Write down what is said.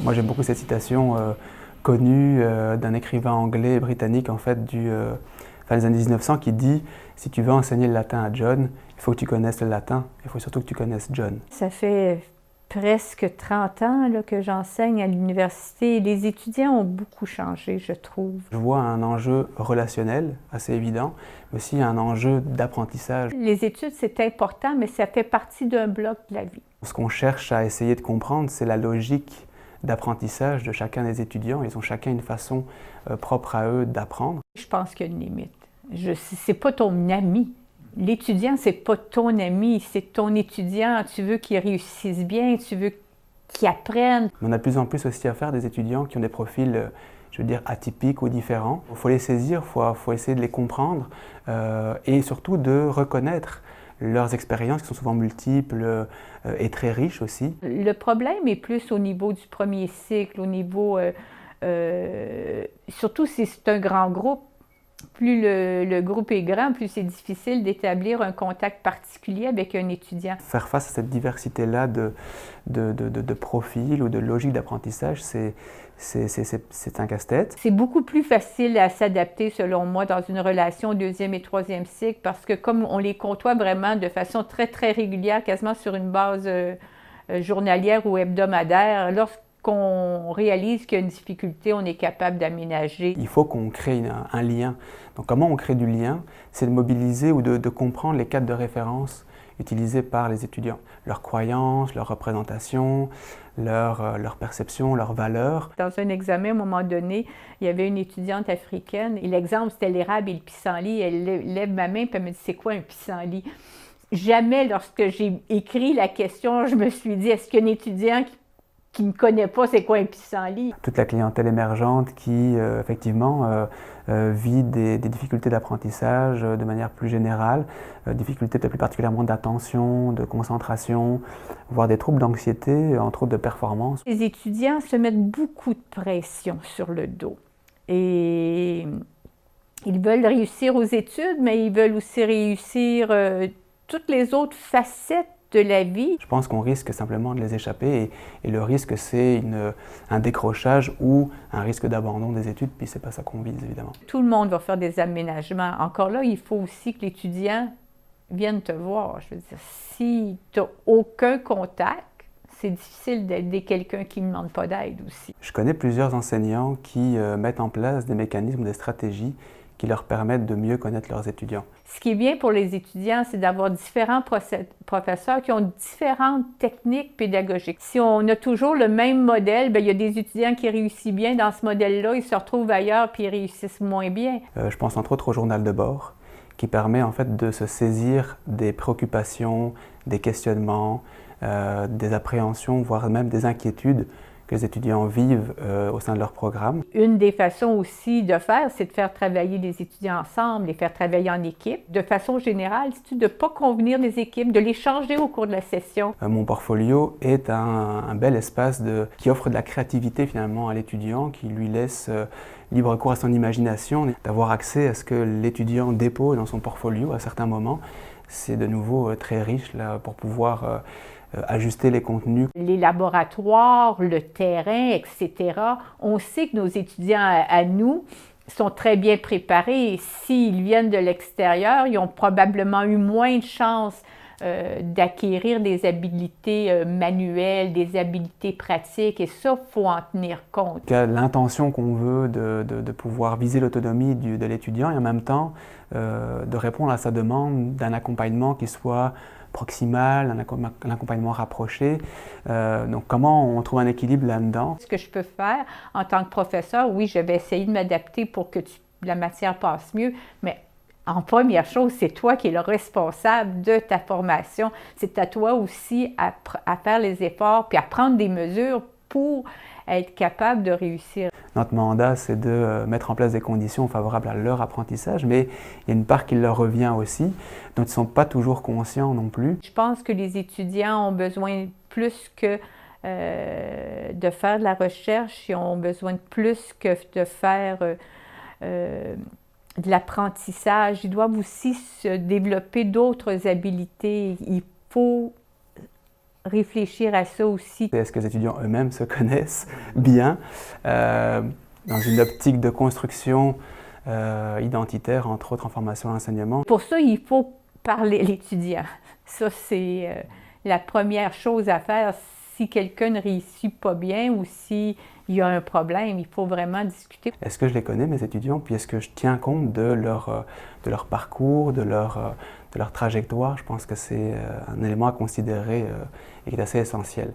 Moi j'aime beaucoup cette citation connue d'un écrivain anglais et britannique en fait des années 1900 qui dit « Si tu veux enseigner le latin à John, il faut que tu connaisses le latin, il faut surtout que tu connaisses John ». Ça fait presque 30 ans là, que j'enseigne à l'université et les étudiants ont beaucoup changé, je trouve. Je vois un enjeu relationnel assez évident, mais aussi un enjeu d'apprentissage. Les études, c'est important, mais ça fait partie d'un bloc de la vie. Ce qu'on cherche à essayer de comprendre, c'est la logique d'apprentissage de chacun des étudiants. Ils ont chacun une façon propre à eux d'apprendre. Je pense qu'il y a une limite. C'est pas ton ami. L'étudiant, c'est pas ton ami, c'est ton étudiant. Tu veux qu'il réussisse bien, tu veux qu'il apprenne. On a de plus en plus aussi à faire des étudiants qui ont des profils, je veux dire, atypiques ou différents. Il faut les saisir, il faut essayer de les comprendre et surtout de reconnaître leurs expériences qui sont souvent multiples et très riches aussi. Le problème est plus au niveau du premier cycle, au niveau... surtout si c'est un grand groupe. Plus le groupe est grand, plus c'est difficile d'établir un contact particulier avec un étudiant. Faire face à cette diversité-là de profils ou de logiques d'apprentissage, c'est un casse-tête. C'est beaucoup plus facile à s'adapter, selon moi, dans une relation deuxième et troisième cycle, parce que comme on les côtoie vraiment de façon très, très régulière, quasiment sur une base journalière ou hebdomadaire, lorsqu'on réalise qu'il y a une difficulté, on est capable d'aménager. Il faut qu'on crée un lien. Donc comment on crée du lien? C'est de mobiliser ou de comprendre les cadres de référence utilisés par les étudiants. Leurs croyances, leurs représentations, leur perception, leurs valeurs. Dans un examen, à un moment donné, il y avait une étudiante africaine et l'exemple c'était l'érable et le pissenlit. Elle lève ma main et elle me dit « C'est quoi un pissenlit? » Jamais, lorsque j'ai écrit la question, je me suis dit « Est-ce qu'il y a un étudiant qui ne connaît pas c'est quoi un pissenlit? » Toute la clientèle émergente qui, effectivement, vit des difficultés d'apprentissage de manière plus générale, difficultés peut-être plus particulièrement d'attention, de concentration, voire des troubles d'anxiété, entre autres de performance. Les étudiants se mettent beaucoup de pression sur le dos et ils veulent réussir aux études, mais ils veulent aussi réussir toutes les autres facettes de la vie. Je pense qu'on risque simplement de les échapper et le risque c'est un décrochage ou un risque d'abandon des études, puis c'est pas ça qu'on vise évidemment. Tout le monde va faire des aménagements. Encore là, il faut aussi que l'étudiant vienne te voir. Je veux dire, si tu n'as aucun contact, c'est difficile d'aider quelqu'un qui ne demande pas d'aide aussi. Je connais plusieurs enseignants qui mettent en place des mécanismes, des stratégies qui leur permettent de mieux connaître leurs étudiants. Ce qui est bien pour les étudiants, c'est d'avoir différents professeurs qui ont différentes techniques pédagogiques. Si on a toujours le même modèle, bien, il y a des étudiants qui réussissent bien dans ce modèle-là, ils se retrouvent ailleurs puis ils réussissent moins bien. Je pense entre autres au journal de bord, qui permet en fait de se saisir des préoccupations, des questionnements, des appréhensions, voire même des inquiétudes que les étudiants vivent au sein de leur programme. Une des façons aussi de faire, c'est de faire travailler les étudiants ensemble, les faire travailler en équipe. De façon générale, c'est de ne pas convenir des équipes, de les changer au cours de la session. Mon portfolio est un bel espace qui offre de la créativité finalement à l'étudiant, qui lui laisse libre cours à son imagination, d'avoir accès à ce que l'étudiant dépose dans son portfolio à certains moments. C'est de nouveau très riche là, pour pouvoir ajuster les contenus. Les laboratoires, le terrain, etc. On sait que nos étudiants à nous sont très bien préparés. S'ils viennent de l'extérieur, ils ont probablement eu moins de chances d'acquérir des habiletés manuelles, des habiletés pratiques, et ça, il faut en tenir compte. L'intention qu'on veut de pouvoir viser l'autonomie de l'étudiant et en même temps de répondre à sa demande d'un accompagnement qui soit proximal, un accompagnement rapproché. Donc comment on trouve un équilibre là-dedans? Ce que je peux faire en tant que professeur, oui, je vais essayer de m'adapter pour que la matière passe mieux, mais en première chose, c'est toi qui es le responsable de ta formation. C'est à toi aussi à faire les efforts puis à prendre des mesures pour être capable de réussir. Notre mandat, c'est de mettre en place des conditions favorables à leur apprentissage, mais il y a une part qui leur revient aussi, dont ils ne sont pas toujours conscients non plus. Je pense que les étudiants ont besoin plus que de faire de la recherche, ils ont besoin de plus que de faire de l'apprentissage. Ils doivent aussi se développer d'autres habiletés. Il faut réfléchir à ça aussi. Est-ce que les étudiants eux-mêmes se connaissent bien dans une optique de construction identitaire, entre autres en formation et enseignement? Pour ça, il faut parler à l'étudiant. Ça, c'est la première chose à faire. Si quelqu'un ne réussit pas bien ou s'il y a un problème, il faut vraiment discuter. Est-ce que je les connais, mes étudiants, puis est-ce que je tiens compte de leur parcours, de leur trajectoire? Je pense que c'est un élément à considérer et qui est assez essentiel.